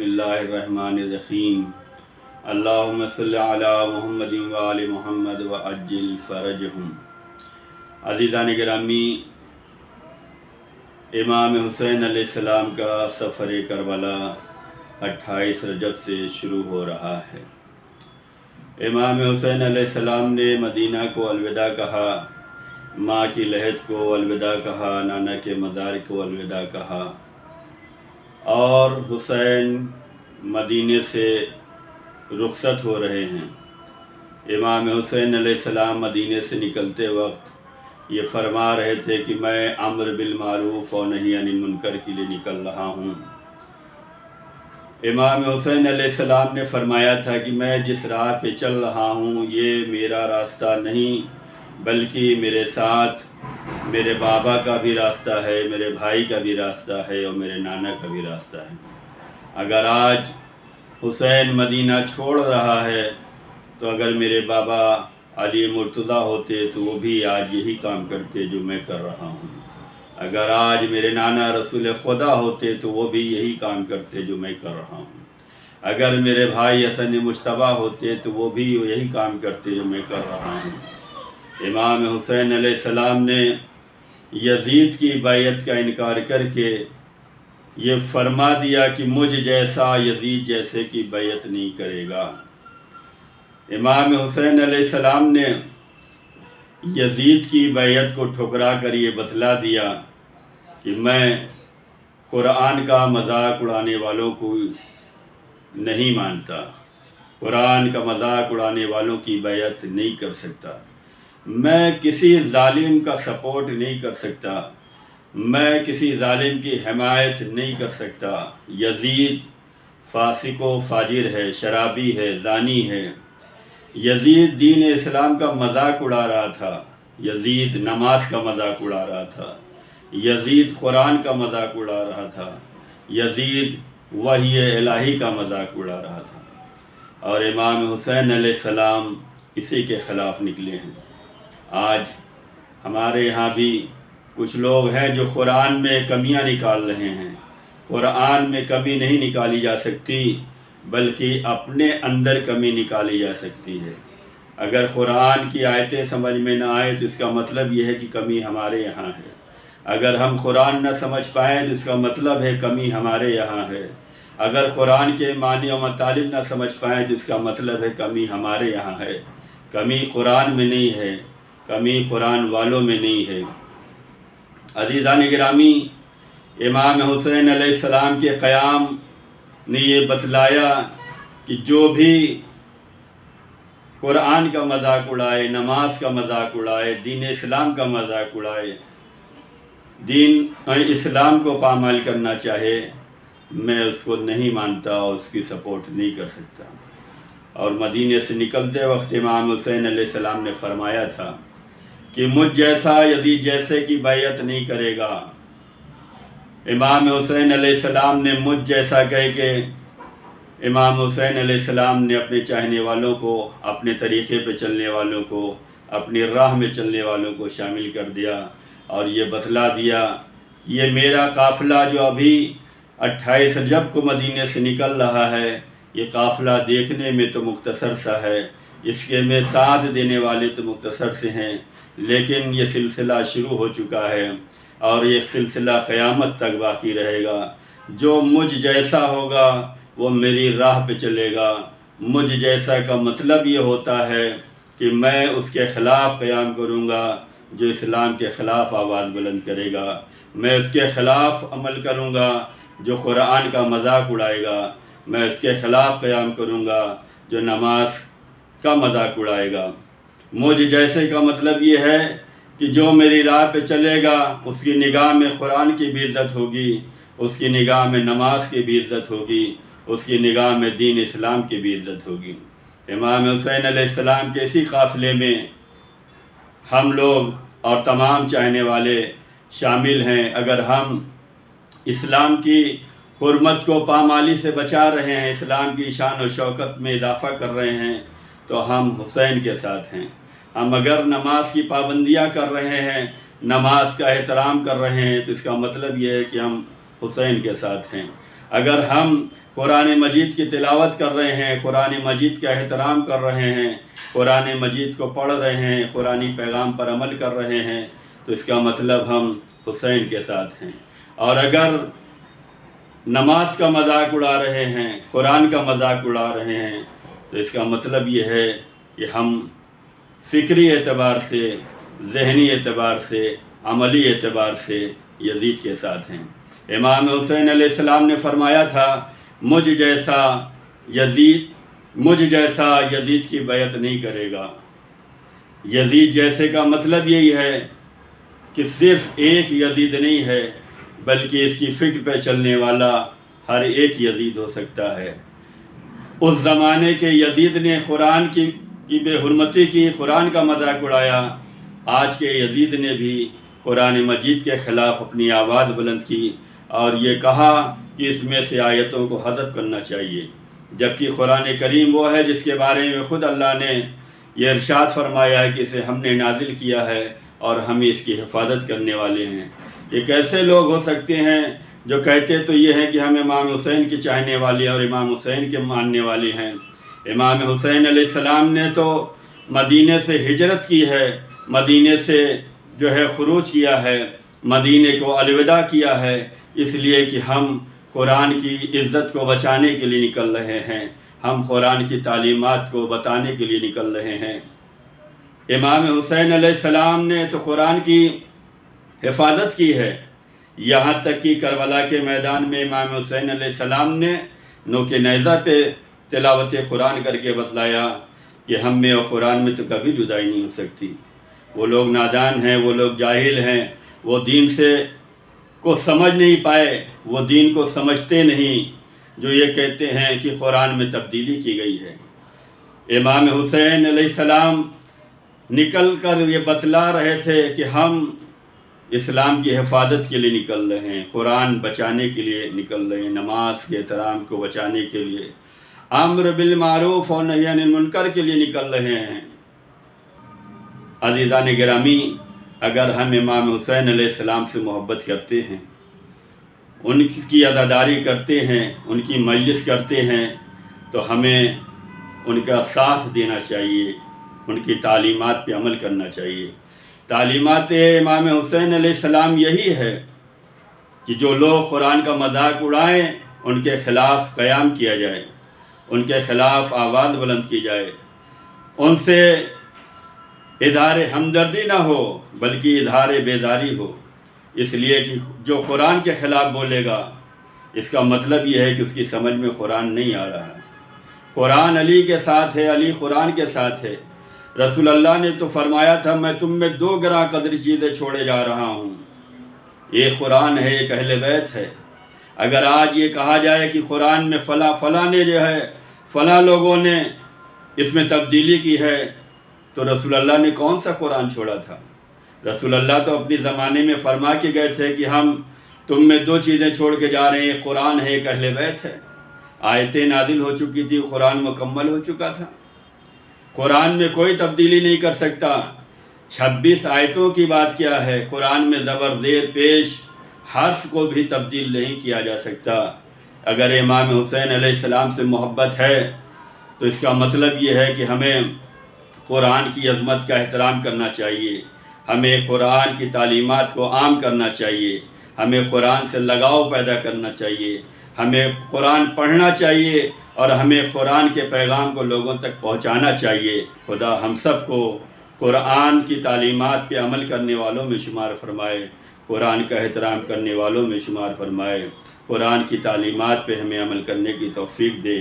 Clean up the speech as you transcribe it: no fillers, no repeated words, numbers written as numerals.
بسم اللہ الرحمن الرحیم اللہم صلی علی محمد و آل محمد وعجل فرجہم۔ عزیزان گرامی، امام حسین علیہ السلام کا سفر کربلا 28 رجب سے شروع ہو رہا ہے۔ امام حسین علیہ السلام نے مدینہ کو الوداع کہا، ماں کی لحد کو الوداع کہا، نانا کے مزار کو الوداع کہا، اور حسین مدینے سے رخصت ہو رہے ہیں۔ امام حسین علیہ السلام مدینے سے نکلتے وقت یہ فرما رہے تھے کہ میں امر بالمعروف و نہی عن المنکر کے لیے نکل رہا ہوں۔ امام حسین علیہ السلام نے فرمایا تھا کہ میں جس راہ پہ چل رہا ہوں یہ میرا راستہ نہیں، بلکہ میرے ساتھ میرے بابا کا بھی راستہ ہے، میرے بھائی کا بھی راستہ ہے اور میرے نانا کا بھی راستہ ہے۔ اگر آج حسین مدینہ چھوڑ رہا ہے تو اگر میرے بابا علی مرتضیٰ ہوتے تو وہ بھی آج یہی کام کرتے جو میں کر رہا ہوں۔ اگر آج میرے نانا رسول خدا ہوتے تو وہ بھی یہی کام کرتے جو میں کر رہا ہوں۔ اگر میرے بھائی حسن مجتبیٰ ہوتے تو وہ بھی یہی کام کرتے جو میں کر رہا ہوں۔ امام حسین علیہ السلام نے یزید کی بیعت کا انکار کر کے یہ فرما دیا کہ مجھ جیسا یزید جیسے کی بیعت نہیں کرے گا۔ امام حسین علیہ السلام نے یزید کی بیعت کو ٹھکرا کر یہ بتلا دیا کہ میں قرآن کا مذاق اڑانے والوں کو نہیں مانتا، قرآن کا مذاق اڑانے والوں کی بیعت نہیں کر سکتا، میں کسی ظالم کا سپورٹ نہیں کر سکتا، میں کسی ظالم کی حمایت نہیں کر سکتا۔ یزید فاسق و فاجر ہے، شرابی ہے، زانی ہے۔ یزید دین اسلام کا مذاق اڑا رہا تھا، یزید نماز کا مذاق اڑا رہا تھا، یزید قرآن کا مذاق اڑا رہا تھا، یزید وحی الہی کا مذاق اڑا رہا تھا، اور امام حسین علیہ السلام اسی کے خلاف نکلے ہیں۔ آج ہمارے یہاں بھی کچھ لوگ ہیں جو قرآن میں کمیاں نکال رہے ہیں۔ قرآن میں کمی نہیں نکالی جا سکتی، بلکہ اپنے اندر کمی نکالی جا سکتی ہے۔ اگر قرآن کی آیتیں سمجھ میں نہ آئے تو اس کا مطلب یہ ہے کہ کمی ہمارے یہاں ہے۔ اگر ہم قرآن نہ سمجھ پائیں تو اس کا مطلب ہے کمی ہمارے یہاں ہے۔ اگر قرآن کے معنی و مطالب نہ سمجھ پائیں تو اس کا مطلب ہے کمی ہمارے یہاں ہے۔ کمی قرآن میں نہیں ہے، کمی قرآن والوں میں نہیں ہے۔ عزیزان گرامی، امام حسین علیہ السلام کے قیام نے یہ بتلایا کہ جو بھی قرآن کا مذاق اڑائے، نماز کا مذاق اڑائے، دین اسلام کا مذاق اڑائے، دین اسلام کو پامال کرنا چاہے، میں اس کو نہیں مانتا اور اس کی سپورٹ نہیں کر سکتا۔ اور مدینے سے نکلتے وقت امام حسین علیہ السلام نے فرمایا تھا کہ مجھ جیسا یزید جیسے کی بیعت نہیں کرے گا۔ امام حسین علیہ السلام نے مجھ جیسا کہہ کے امام حسین علیہ السلام نے اپنے چاہنے والوں کو، اپنے طریقے پہ چلنے والوں کو، اپنی راہ میں چلنے والوں کو شامل کر دیا اور یہ بتلا دیا کہ یہ میرا قافلہ جو ابھی 28 رجب کو مدینے سے نکل رہا ہے، یہ قافلہ دیکھنے میں تو مختصر سا ہے، اس کے میں ساتھ دینے والے تو مختصر سے ہیں، لیکن یہ سلسلہ شروع ہو چکا ہے اور یہ سلسلہ قیامت تک باقی رہے گا۔ جو مجھ جیسا ہوگا وہ میری راہ پہ چلے گا۔ مجھ جیسا کا مطلب یہ ہوتا ہے کہ میں اس کے خلاف قیام کروں گا جو اسلام کے خلاف آواز بلند کرے گا، میں اس کے خلاف عمل کروں گا جو قرآن کا مذاق اڑائے گا، میں اس کے خلاف قیام کروں گا جو نماز کا مذاق اڑائے گا۔ مجھ جیسے کا مطلب یہ ہے کہ جو میری راہ پہ چلے گا اس کی نگاہ میں قرآن کی بھی عزت ہوگی، اس کی نگاہ میں نماز کی بھی عزت ہوگی، اس کی نگاہ میں دین اسلام کی بھی عزت ہوگی۔ امام حسین علیہ السلام کے اسی قافلے میں ہم لوگ اور تمام چاہنے والے شامل ہیں۔ اگر ہم اسلام کی حرمت کو پامالی سے بچا رہے ہیں، اسلام کی شان و شوکت میں اضافہ کر رہے ہیں تو ہم حسین کے ساتھ ہیں۔ ہم اگر نماز کی پابندیاں کر رہے ہیں، نماز کا احترام کر رہے ہیں تو اس کا مطلب یہ ہے کہ ہم حسین کے ساتھ ہیں۔ اگر ہم قرآن مجید کی تلاوت کر رہے ہیں، قرآن مجید کا احترام کر رہے ہیں، قرآن مجید کو پڑھ رہے ہیں، قرآنی پیغام پر عمل کر رہے ہیں، تو اس کا مطلب ہم حسین کے ساتھ ہیں۔ اور اگر نماز کا مذاق اڑا رہے ہیں، قرآن کا مذاق اڑا رہے ہیں، تو اس کا مطلب یہ ہے کہ ہم فکری اعتبار سے، ذہنی اعتبار سے، عملی اعتبار سے یزید کے ساتھ ہیں۔ امام حسین علیہ السلام نے فرمایا تھا، مجھ جیسا یزید کی بیعت نہیں کرے گا۔ یزید جیسے کا مطلب یہی ہے کہ صرف ایک یزید نہیں ہے، بلکہ اس کی فکر پہ چلنے والا ہر ایک یزید ہو سکتا ہے۔ اس زمانے کے یزید نے قرآن کی بے حرمتی کی، قرآن کا مذاق اڑایا۔ آج کے یزید نے بھی قرآن مجید کے خلاف اپنی آواز بلند کی اور یہ کہا کہ اس میں سے آیتوں کو حذف کرنا چاہیے، جبکہ قرآن کریم وہ ہے جس کے بارے میں خود اللہ نے یہ ارشاد فرمایا ہے کہ اسے ہم نے نازل کیا ہے اور ہم اس کی حفاظت کرنے والے ہیں۔ یہ کیسے لوگ ہو سکتے ہیں جو کہتے تو یہ ہیں کہ ہم امام حسین کے چاہنے والے اور امام حسین کے ماننے والے ہیں۔ امام حسین علیہ السلام نے تو مدینے سے ہجرت کی ہے، مدینے سے جو ہے خروج کیا ہے، مدینے کو الوداع کیا ہے، اس لیے کہ ہم قرآن کی عزت کو بچانے کے لیے نکل رہے ہیں، ہم قرآن کی تعلیمات کو بتانے کے لیے نکل رہے ہیں۔ امام حسین علیہ السلام نے تو قرآن کی حفاظت کی ہے، یہاں تک کہ کربلا کے میدان میں امام حسین علیہ السلام نے نوک نیزہ پہ تلاوت قرآن کر کے بتلایا کہ ہم میں اور قرآن میں تو کبھی جدائی نہیں ہو سکتی۔ وہ لوگ نادان ہیں، وہ لوگ جاہل ہیں، وہ دین کو سمجھ نہیں پائے، وہ دین کو سمجھتے نہیں، جو یہ کہتے ہیں کہ قرآن میں تبدیلی کی گئی ہے۔ امام حسین علیہ السلام نکل کر یہ بتلا رہے تھے کہ ہم اسلام کی حفاظت کے لیے نکل رہے ہیں، قرآن بچانے کے لیے نکل رہے ہیں، نماز کے احترام کو بچانے کے لیے، امر بالمعروف اور نہی عن المنکر کے لیے نکل رہے ہیں۔ عزیزان گرامی، اگر ہم امام حسین علیہ السلام سے محبت کرتے ہیں، ان کی عزاداری کرتے ہیں، ان کی مجلس کرتے ہیں، تو ہمیں ان کا ساتھ دینا چاہیے، ان کی تعلیمات پہ عمل کرنا چاہیے۔ تعلیمات امام حسین علیہ السلام یہی ہے کہ جو لوگ قرآن کا مذاق اڑائیں ان کے خلاف قیام کیا جائے، ان کے خلاف آواز بلند کی جائے، ان سے اظہار ہمدردی نہ ہو بلکہ اظہار بیداری ہو، اس لیے کہ جو قرآن کے خلاف بولے گا اس کا مطلب یہ ہے کہ اس کی سمجھ میں قرآن نہیں آ رہا ہے۔ قرآن علی کے ساتھ ہے، علی قرآن کے ساتھ ہے۔ رسول اللہ نے تو فرمایا تھا، میں تم میں 2 گراں قدر چیزیں چھوڑے جا رہا ہوں، ایک قرآن ہے، ایک اہل بیت ہے۔ اگر آج یہ کہا جائے کہ قرآن میں فلاں نے جو ہے فلاں لوگوں نے اس میں تبدیلی کی ہے، تو رسول اللہ نے کون سا قرآن چھوڑا تھا؟ رسول اللہ تو اپنے زمانے میں فرما کے گئے تھے کہ ہم تم میں 2 چیزیں چھوڑ کے جا رہے ہیں، ایک قرآن ہے، ایک اہل بیت ہے۔ آیتیں نازل ہو چکی تھی، قرآن مکمل ہو چکا تھا، قرآن میں کوئی تبدیلی نہیں کر سکتا۔ 26 آیتوں کی بات کیا ہے، قرآن میں زبر زیر پیش حرف کو بھی تبدیل نہیں کیا جا سکتا۔ اگر امام حسین علیہ السلام سے محبت ہے تو اس کا مطلب یہ ہے کہ ہمیں قرآن کی عظمت کا احترام کرنا چاہیے، ہمیں قرآن کی تعلیمات کو عام کرنا چاہیے، ہمیں قرآن سے لگاؤ پیدا کرنا چاہیے، ہمیں قرآن پڑھنا چاہیے اور ہمیں قرآن کے پیغام کو لوگوں تک پہنچانا چاہیے۔ خدا ہم سب کو قرآن کی تعلیمات پہ عمل کرنے والوں میں شمار فرمائے، قرآن کا احترام کرنے والوں میں شمار فرمائے، قرآن کی تعلیمات پہ ہمیں عمل کرنے کی توفیق دے۔